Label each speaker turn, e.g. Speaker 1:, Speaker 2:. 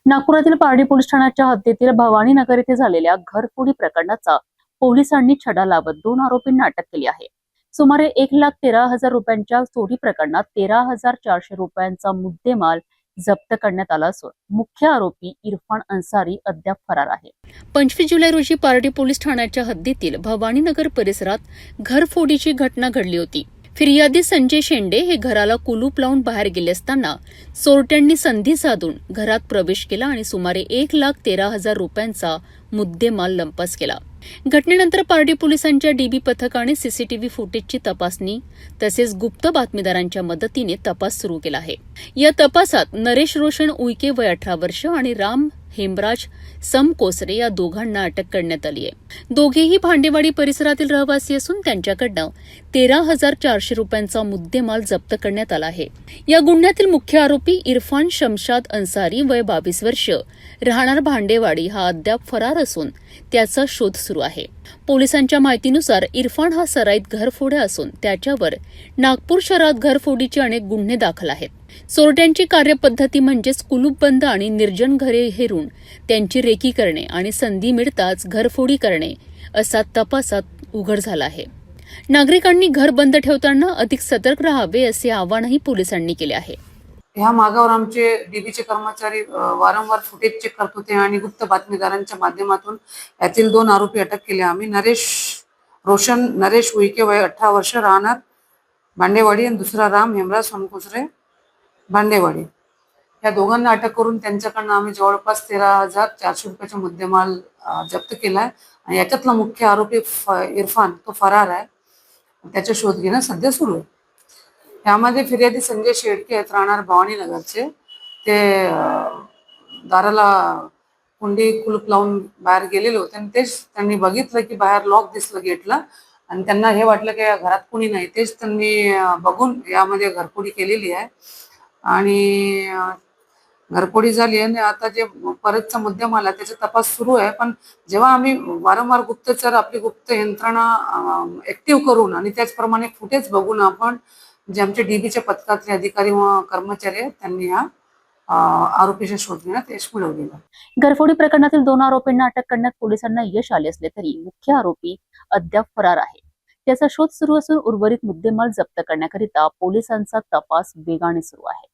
Speaker 1: नागपुरातील पारडी पोलीस ठाण्याच्या हद्दीतील भवानी नगर येथे झालेल्या घरफोडी प्रकरणाचा पोलिसांनी छडा लावत 2 आरोपींना अटक केली आहे. सुमारे 1,13,000 रुपयांच्या चोरी प्रकरणात 13,400 रुपयांचा मुद्देमाल जप्त करण्यात आला असून मुख्य आरोपी इरफान अन्सारी अद्याप फरार आहे. 25 जुलै रोजी पारडी पोलीस ठाण्याच्या हद्दीतील भवानी नगर परिसरात घरफोडीची घटना घडली होती. फिर्यादी संजय शेंडे हे घराला कुलूप लावून बाहेर गेले असताना चोरट्यांनी संधी साधून घरात प्रवेश केला आणि सुमारे 1,13,000 रुपयांचा मुद्देमाल लंपास केला. घटनेनंतर पारडी पोलिसांच्या डीबी पथकाने सीसीटीव्ही फुटेजची तपासणी तसेच गुप्त बातमीदारांच्या मदतीने तपास सुरू केला आहे. या तपासात नरेश रोशन उईके वय 18 वर्ष आणि राम हेमराज समकोसरे या दोघांना अटक करण्यात आली आहे. दोघेही भांडेवाडी परिसरातील रहिवासी असून त्यांच्याकडनं 13,400 रुपयांचा मुद्देमाल जप्त करण्यात आला आहे. या गुन्ह्यातील मुख्य आरोपी इरफान शमशाद अन्सारी वय 22 वर्ष राहणार भांडेवाडी हा अद्याप फरार असून त्याचा शोध सुरू आहे. पोलिसांच्या माहितीनुसार इरफान हा सराईत घरफोड्या असून त्याच्यावर नागपूर शहरात घरफोडीचे अनेक गुन्हे दाखल आहेत. चोरट्यांची कार्यपद्धती म्हणजेच कुलूपबंद आणि निर्जन घरे हेरून त्यांची रेकी करणे आणि संधी मिळताच घरफोडी करणे असा तपासात उघड झाला आहे. नागरिकांनी घर बंद ठेवताना अधिक सतर्क राहावे असे आवाहनही पोलिसांनी केले आहे.
Speaker 2: ह्या मागावर आमचे डीबीचे कर्मचारी वारंवार फुटेज चेक करत होते आणि गुप्त बातमीदारांच्या माध्यमातून यातील 2 आरोपी अटक केले. आम्ही नरेश उईके वय 18 वर्ष राहणार भांडेवाडी आणि दुसरा राम हेमराज सोनकोसरे भांडेवाडी या दोघांना अटक करून त्यांच्याकडनं आम्ही जवळपास 13,400 रुपयाचा मुद्देमाल जप्त केलाय आणि याच्यातला मुख्य आरोपी इरफान तो फरार आहे. त्याचा शोध घेणं सध्या सुरू आहे. यामध्ये फिर्यादी संजय शेडके आहेत राहणार भवानी नगरचे. ते दाराला कुंडी कुलूप लावून बाहेर गेलेले होते आणि तेच त्यांनी बघितलं की बाहेर लॉक दिसलं गेटला आणि त्यांना हे वाटलं की घरात कुणी नाही. तेच त्यांनी बघून यामध्ये घरफोडी केलेली आहे आणि घरफोडी झाली आणि आता जे परतचा मुद्देमाल आहे त्याचा तपास सुरू आहे. पण जेव्हा आम्ही वारंवार गुप्तचर आपली गुप्त यंत्रणा ऍक्टिव्ह करून आणि त्याचप्रमाणे फुटेज बघून आपण जे आमचे डीबीच्या पथकातले अधिकारी व कर्मचारी आहेत त्यांनी या आरोपीचा शोध घेण्यात यश मिळवलेलं.
Speaker 1: घरफोडी प्रकरणातील 2 आरोपींना अटक करण्यात पोलिसांना यश आले असले तरी मुख्य आरोपी अद्याप फरार आहे. त्याचा शोध सुरू असून उर्वरित मुद्देमाल जप्त करण्याकरिता पोलिसांचा तपास वेगाने सुरू आहे.